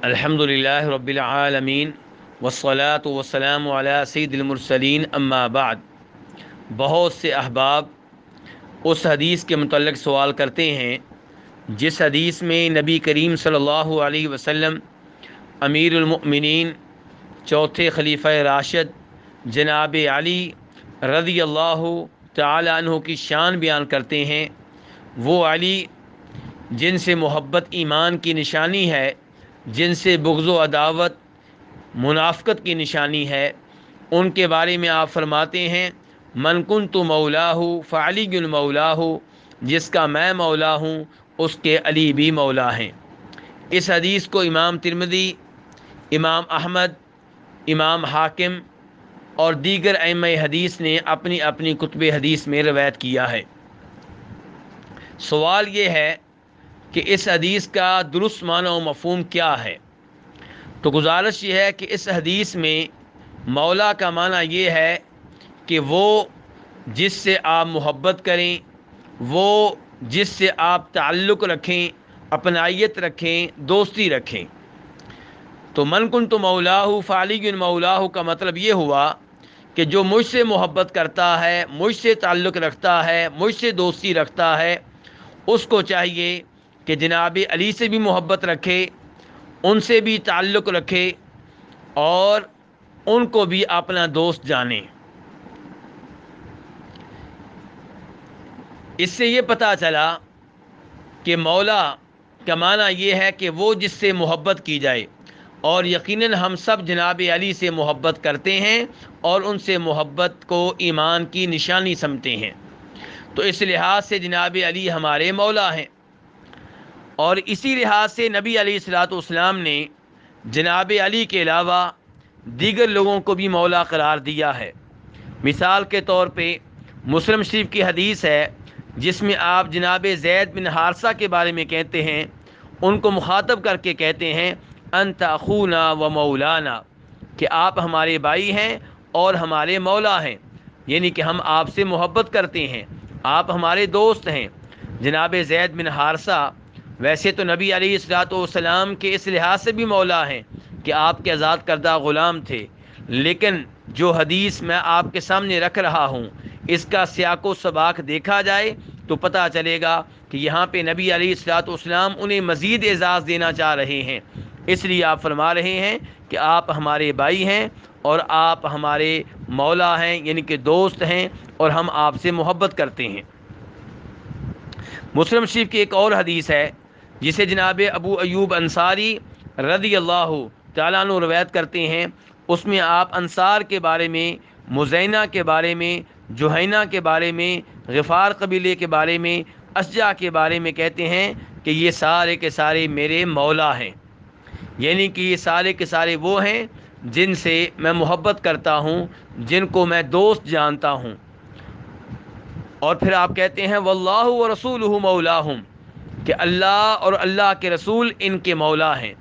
الحمدللہ رب العالمین والصلاة والسلام علی سید المرسلین اما بعد۔ بہت سے احباب اس حدیث کے متعلق سوال کرتے ہیں جس حدیث میں نبی کریم صلی اللہ علیہ وسلم امیر المؤمنین چوتھے خلیفہ راشد جناب علی رضی اللہ تعالی عنہ کی شان بیان کرتے ہیں۔ وہ علی جن سے محبت ایمان کی نشانی ہے، جن سے بغض و عداوت منافقت کی نشانی ہے، ان کے بارے میں آپ فرماتے ہیں من کنت مولاہ فعلی مولاہ، جس کا میں مولا ہوں اس کے علی بھی مولا ہیں۔ اس حدیث کو امام ترمذی، امام احمد، امام حاکم اور دیگر ائمہ حدیث نے اپنی اپنی کتب حدیث میں روایت کیا ہے۔ سوال یہ ہے کہ اس حدیث کا درست معنی و مفہوم کیا ہے؟ تو گزارش یہ ہے کہ اس حدیث میں مولا کا معنی یہ ہے کہ وہ جس سے آپ محبت کریں، وہ جس سے آپ تعلق رکھیں، اپنائیت رکھیں، دوستی رکھیں۔ تو من کنت مولاہ فعلی مولاہ کا مطلب یہ ہوا کہ جو مجھ سے محبت کرتا ہے، مجھ سے تعلق رکھتا ہے، مجھ سے دوستی رکھتا ہے، اس کو چاہیے کہ جناب علی سے بھی محبت رکھے، ان سے بھی تعلق رکھے اور ان کو بھی اپنا دوست جانے۔ اس سے یہ پتہ چلا کہ مولا کا معنی یہ ہے کہ وہ جس سے محبت کی جائے، اور یقیناً ہم سب جناب علی سے محبت کرتے ہیں اور ان سے محبت کو ایمان کی نشانی سمجھتے ہیں۔ تو اس لحاظ سے جناب علی ہمارے مولا ہیں، اور اسی لحاظ سے نبی علیہ الصلوۃ والسلام نے جناب علی کے علاوہ دیگر لوگوں کو بھی مولا قرار دیا ہے۔ مثال کے طور پہ مسلم شریف کی حدیث ہے جس میں آپ جناب زید بن حارثہ کے بارے میں کہتے ہیں، ان کو مخاطب کر کے کہتے ہیں انت اخونا و مولانا، کہ آپ ہمارے بھائی ہیں اور ہمارے مولا ہیں، یعنی کہ ہم آپ سے محبت کرتے ہیں، آپ ہمارے دوست ہیں۔ جناب زید بن حارثہ ویسے تو نبی علیہ الصلوۃ والسلام کے اس لحاظ سے بھی مولا ہیں کہ آپ کے آزاد کردہ غلام تھے، لیکن جو حدیث میں آپ کے سامنے رکھ رہا ہوں اس کا سیاق و سباق دیکھا جائے تو پتہ چلے گا کہ یہاں پہ نبی علیہ الصلوۃ والسلام انہیں مزید اعزاز دینا چاہ رہے ہیں، اس لیے آپ فرما رہے ہیں کہ آپ ہمارے بھائی ہیں اور آپ ہمارے مولا ہیں، یعنی کہ دوست ہیں، اور ہم آپ سے محبت کرتے ہیں۔ مسلم شریف کی ایک اور حدیث ہے جسے جناب ابو ایوب انصاری رضی اللہ تعالیٰ عنہ روایت کرتے ہیں، اس میں آپ انصار کے بارے میں، مزینہ کے بارے میں، جوہینہ کے بارے میں، غفار قبیلے کے بارے میں، اشجع کے بارے میں کہتے ہیں کہ یہ سارے کے سارے میرے مولا ہیں، یعنی کہ یہ سارے کے سارے وہ ہیں جن سے میں محبت کرتا ہوں، جن کو میں دوست جانتا ہوں۔ اور پھر آپ کہتے ہیں واللہ ورسولہ مولاہم، کہ اللہ اور اللہ کے رسول ان کے مولا ہیں،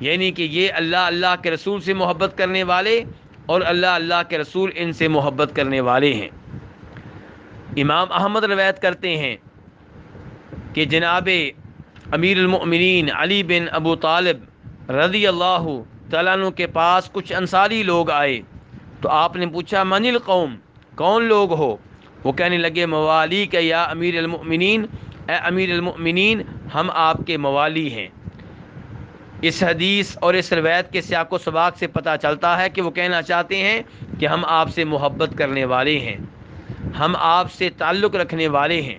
یعنی کہ یہ اللہ کے رسول سے محبت کرنے والے اور اللہ کے رسول ان سے محبت کرنے والے ہیں۔ امام احمد روایت کرتے ہیں کہ جناب امیر المؤمنین علی بن ابو طالب رضی اللہ تعالیٰ عنہ کے پاس کچھ انصاری لوگ آئے تو آپ نے پوچھا من القوم، کون لوگ ہو؟ وہ کہنے لگے موالی کا یا امیر المؤمنین، اے امیر المؤمنین ہم آپ کے موالی ہیں۔ اس حدیث اور اس روایت کے سیاق و سباق سے پتہ چلتا ہے کہ وہ کہنا چاہتے ہیں کہ ہم آپ سے محبت کرنے والے ہیں، ہم آپ سے تعلق رکھنے والے ہیں۔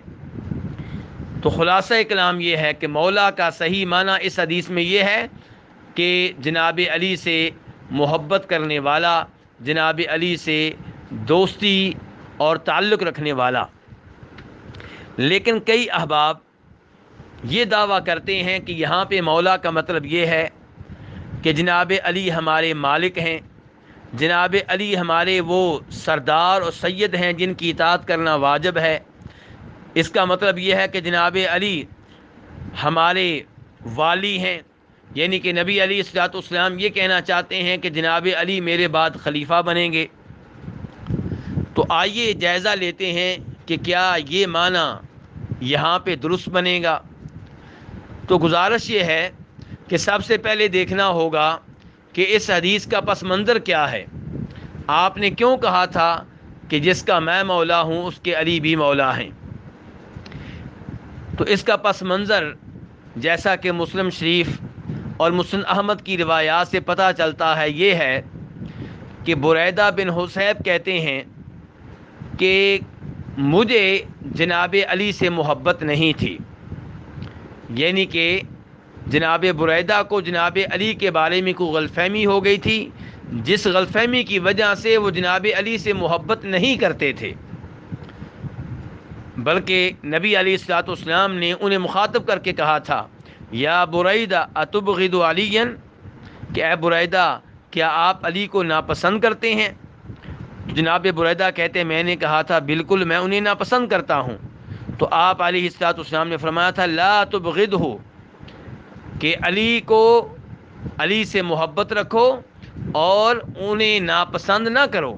تو خلاصہ کلام یہ ہے کہ مولا کا صحیح معنی اس حدیث میں یہ ہے کہ جناب علی سے محبت کرنے والا، جناب علی سے دوستی اور تعلق رکھنے والا۔ لیکن کئی احباب یہ دعویٰ کرتے ہیں کہ یہاں پہ مولا کا مطلب یہ ہے کہ جناب علی ہمارے مالک ہیں، جناب علی ہمارے وہ سردار اور سید ہیں جن کی اطاعت کرنا واجب ہے۔ اس کا مطلب یہ ہے کہ جناب علی ہمارے والی ہیں، یعنی کہ نبی علیہ الصلوۃ والسلام یہ کہنا چاہتے ہیں کہ جناب علی میرے بعد خلیفہ بنیں گے۔ تو آئیے جائزہ لیتے ہیں کہ کیا یہ معنی یہاں پہ درست بنے گا۔ تو گزارش یہ ہے کہ سب سے پہلے دیکھنا ہوگا کہ اس حدیث کا پس منظر کیا ہے. آپ نے کیوں کہا تھا کہ جس کا میں مولا ہوں اس کے علی بھی مولا ہیں؟ تو اس کا پس منظر جیسا کہ مسلم شریف اور مسند احمد کی روایات سے پتہ چلتا ہے یہ ہے کہ بریدہ بن حصیب کہتے ہیں کہ مجھے جناب علی سے محبت نہیں تھی، یعنی کہ جناب بریدہ کو جناب علی کے بارے میں کوئی غلط فہمی ہو گئی تھی، جس غلط فہمی کی وجہ سے وہ جناب علی سے محبت نہیں کرتے تھے، بلکہ نبی علیہ الصلوۃ والسلام نے انہیں مخاطب کر کے کہا تھا یا بریدہ اتبغض علیا، کہ اے بریدہ کیا آپ علی کو ناپسند کرتے ہیں؟ جناب بریدہ کہتے ہیں میں نے کہا تھا بالکل میں انہیں ناپسند کرتا ہوں. تو آپ علیہ الصلوۃ والسلام نے فرمایا تھا لا تبغضہ، کہ علی سے محبت رکھو اور انہیں ناپسند نہ کرو.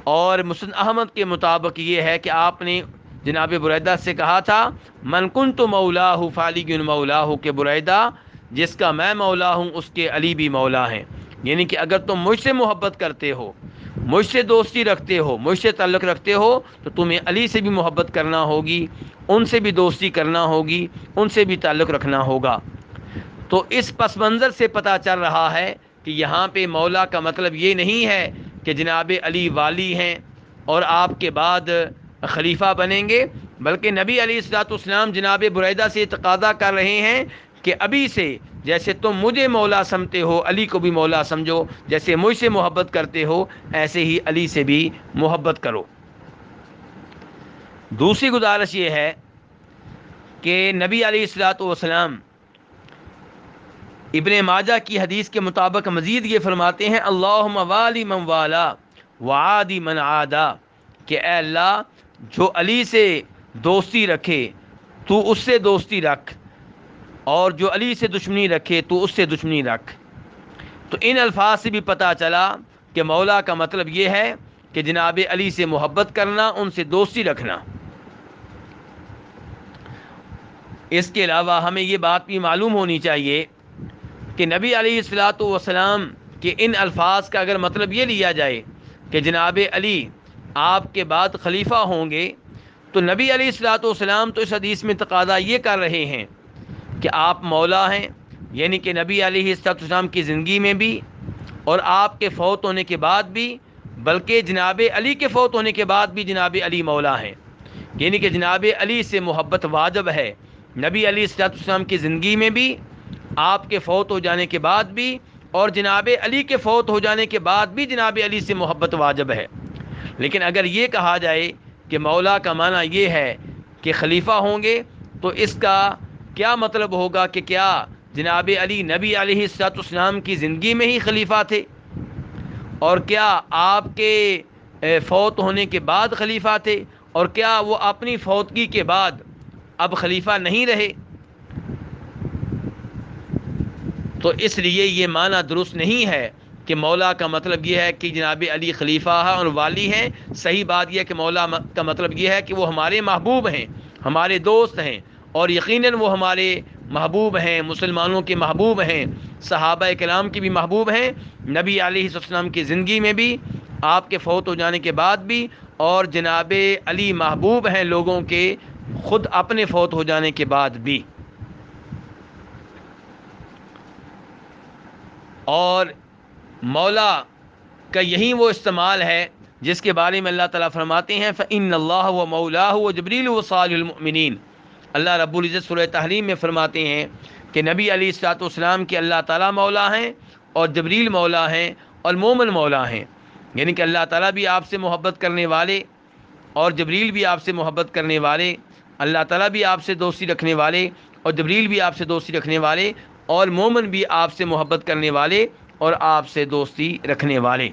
اور مسند احمد کے مطابق یہ ہے کہ آپ نے جناب بریدہ سے کہا تھا من کنت مولاہ فعلی مولاہ، کہ بریدہ جس کا میں مولا ہوں اس کے علی بھی مولا ہیں. یعنی کہ اگر تم مجھ سے محبت کرتے ہو، مجھ سے دوستی رکھتے ہو، مجھ سے تعلق رکھتے ہو، تو تمہیں علی سے بھی محبت کرنا ہوگی، ان سے بھی دوستی کرنا ہوگی، ان سے بھی تعلق رکھنا ہوگا. تو اس پس منظر سے پتہ چل رہا ہے کہ یہاں پہ مولا کا مطلب یہ نہیں ہے کہ جناب علی والی ہیں اور آپ کے بعد خلیفہ بنیں گے، بلکہ نبی علیہ الصلوۃ والسلام جناب بریدہ سے تقاضا کر رہے ہیں کہ ابھی سے جیسے تم مجھے مولا سمجھتے ہو علی کو بھی مولا سمجھو، جیسے مجھ سے محبت کرتے ہو ایسے ہی علی سے بھی محبت کرو. دوسری گزارش یہ ہے کہ نبی علیہ الصلوۃ والسلام ابن ماجہ کی حدیث کے مطابق مزید یہ فرماتے ہیں اللہم والی من والا وعادی من عادا، کہ اے اللہ جو علی سے دوستی رکھے تو اس سے دوستی رکھ، اور جو علی سے دشمنی رکھے تو اس سے دشمنی رکھ. تو ان الفاظ سے بھی پتہ چلا کہ مولا کا مطلب یہ ہے کہ جناب علی سے محبت کرنا، ان سے دوستی رکھنا. اس کے علاوہ ہمیں یہ بات بھی معلوم ہونی چاہیے کہ نبی علیہ الصلوۃ والسلام کے ان الفاظ کا اگر مطلب یہ لیا جائے کہ جناب علی آپ کے بعد خلیفہ ہوں گے، تو نبی علیہ الصلوۃ والسلام تو اس حدیث میں تقاضا یہ کر رہے ہیں کہ آپ مولا ہیں، یعنی کہ نبی علیہ الصلوۃ والسلام کی زندگی میں بھی اور آپ کے فوت ہونے کے بعد بھی، بلکہ جناب علی کے فوت ہونے کے بعد بھی جناب علی مولا ہیں. یعنی کہ جناب علی سے محبت واجب ہے نبی علیہ الصلوۃ والسلام کی زندگی میں بھی، آپ کے فوت ہو جانے کے بعد بھی، اور جناب علی کے فوت ہو جانے کے بعد بھی جناب علی سے محبت واجب ہے. لیکن اگر یہ کہا جائے کہ مولا کا معنی یہ ہے کہ خلیفہ ہوں گے، تو اس کا کیا مطلب ہوگا کہ کیا جناب علی نبی علیہ الصلوۃ والسلام کی زندگی میں ہی خلیفہ تھے، اور کیا آپ کے فوت ہونے کے بعد خلیفہ تھے، اور کیا وہ اپنی فوتگی کے بعد اب خلیفہ نہیں رہے؟ تو اس لیے یہ معنی درست نہیں ہے کہ مولا کا مطلب یہ ہے کہ جناب علی خلیفہ ہے اور والی ہیں. صحیح بات یہ ہے کہ مولا کا مطلب یہ ہے کہ وہ ہمارے محبوب ہیں، ہمارے دوست ہیں، اور یقیناً وہ ہمارے محبوب ہیں، مسلمانوں کے محبوب ہیں، صحابہ کرام کے بھی محبوب ہیں، نبی علیہ السلام کی زندگی میں بھی، آپ کے فوت ہو جانے کے بعد بھی، اور جناب علی محبوب ہیں لوگوں کے خود اپنے فوت ہو جانے کے بعد بھی. اور مولا کا یہی وہ استعمال ہے جس کے بارے میں اللہ تعالیٰ فرماتے ہیں فَإِنَّ اللَّهَ وَمَوْلَاهُ وَجِبْرِيلُ وَصَالِحُ الْمُؤْمِنِينَ. اللہ رب العزت سورہ تحریم میں فرماتے ہیں کہ نبی علیہ الصلوۃ والسلام کے اللہ تعالیٰ مولا ہیں، اور جبریل مولا ہیں، اور مومن مولا ہیں. یعنی کہ اللہ تعالیٰ بھی آپ سے محبت کرنے والے، اور جبریل بھی آپ سے محبت کرنے والے، اللہ تعالیٰ بھی آپ سے دوستی رکھنے والے، اور جبریل بھی آپ سے دوستی رکھنے والے، اور مومن بھی آپ سے محبت کرنے والے اور آپ سے دوستی رکھنے والے.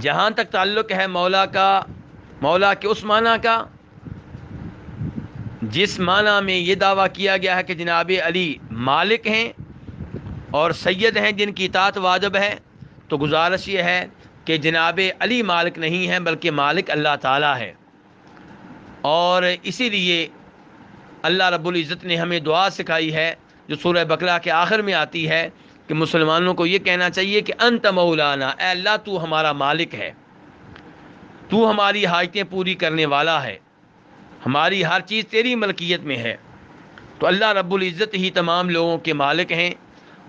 جہاں تک تعلق ہے مولا کے اس معنی کا جس معنی میں یہ دعویٰ کیا گیا ہے کہ جناب علی مالک ہیں اور سید ہیں جن کی اطاعت واجب ہے، تو گزارش یہ ہے کہ جناب علی مالک نہیں ہیں بلکہ مالک اللہ تعالیٰ ہے. اور اسی لیے اللہ رب العزت نے ہمیں دعا سکھائی ہے جو سورہ بقرہ کے آخر میں آتی ہے کہ مسلمانوں کو یہ کہنا چاہیے کہ انت مولانا، اے اللہ تو ہمارا مالک ہے، تو ہماری حاجتیں پوری کرنے والا ہے، ہماری ہر چیز تیری ملکیت میں ہے۔ تو اللہ رب العزت ہی تمام لوگوں کے مالک ہیں،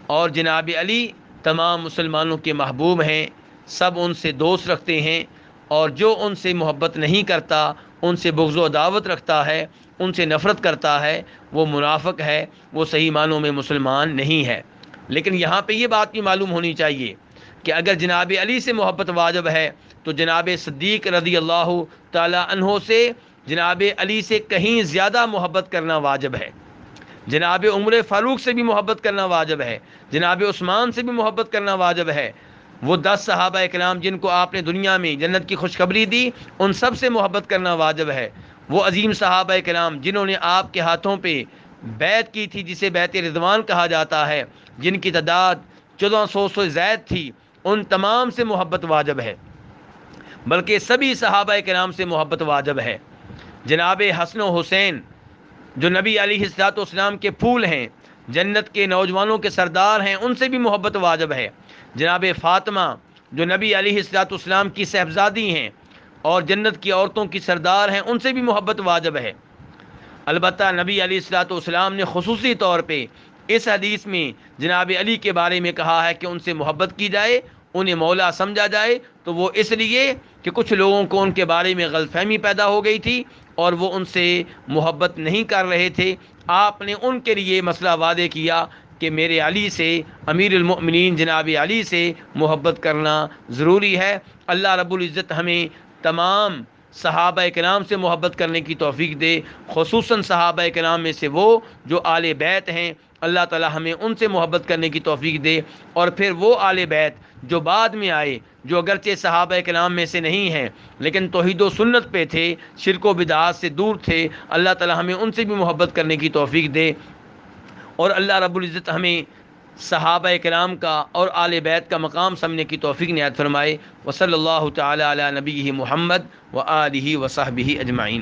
اور جناب علی تمام مسلمانوں کے محبوب ہیں، سب ان سے دوست رکھتے ہیں، اور جو ان سے محبت نہیں کرتا، ان سے بغض و عداوت رکھتا ہے، ان سے نفرت کرتا ہے، وہ منافق ہے، وہ صحیح معنوں میں مسلمان نہیں ہے۔ لیکن یہاں پہ یہ بات بھی معلوم ہونی چاہیے کہ اگر جناب علی سے محبت واجب ہے تو جناب صدیق رضی اللہ تعالی عنہ سے، جناب علی سے کہیں زیادہ محبت کرنا واجب ہے، جناب عمر فاروق سے بھی محبت کرنا واجب ہے، جناب عثمان سے بھی محبت کرنا واجب ہے۔ وہ 10 صحابہ کرام جن کو آپ نے دنیا میں جنت کی خوشخبری دی، ان سب سے محبت کرنا واجب ہے۔ وہ عظیم صحابہ کرام جنہوں نے آپ کے ہاتھوں پہ بیعت کی تھی، جسے بیعت رضوان کہا جاتا ہے، جن کی تعداد 1400 سے زائد تھی، ان تمام سے محبت واجب ہے، بلکہ سبھی صحابہ کرام سے محبت واجب ہے۔ جناب حسن و حسین جو نبی علیہ الصلوۃ والسلام کے پھول ہیں، جنت کے نوجوانوں کے سردار ہیں، ان سے بھی محبت واجب ہے۔ جناب فاطمہ جو نبی علیہ الصلوۃ والسلام کی صاحبزادی ہیں اور جنت کی عورتوں کی سردار ہیں، ان سے بھی محبت واجب ہے۔ البتہ نبی علیہ الصلوۃ والسلام نے خصوصی طور پہ اس حدیث میں جناب علی کے بارے میں کہا ہے کہ ان سے محبت کی جائے، انہیں مولا سمجھا جائے، تو وہ اس لیے کہ کچھ لوگوں کو ان کے بارے میں غلط فہمی پیدا ہو گئی تھی اور وہ ان سے محبت نہیں کر رہے تھے۔ آپ نے ان کے لیے مسئلہ واضح کیا کہ میرے علی سے، امیر المؤمنین جناب علی سے محبت کرنا ضروری ہے۔ اللہ رب العزت ہمیں تمام صحابہ کرام سے محبت کرنے کی توفیق دے، خصوصاً صحابہ کرام میں سے وہ جو آل بیت ہیں، اللہ تعالی ہمیں ان سے محبت کرنے کی توفیق دے۔ اور پھر وہ آل بیت جو بعد میں آئے، جو اگرچہ صحابہ کرام میں سے نہیں ہیں لیکن توحید و سنت پہ تھے، شرک و بدعات سے دور تھے، اللہ تعالی ہمیں ان سے بھی محبت کرنے کی توفیق دے، اور اللہ رب العزت ہمیں صحابہ کرام کا اور آل بیت کا مقام سمجھنے کی توفیق عنایت فرمائے۔ وصلی اللہ تعالی علی نبیہ محمد و آلہ و صحبہ اجمعین۔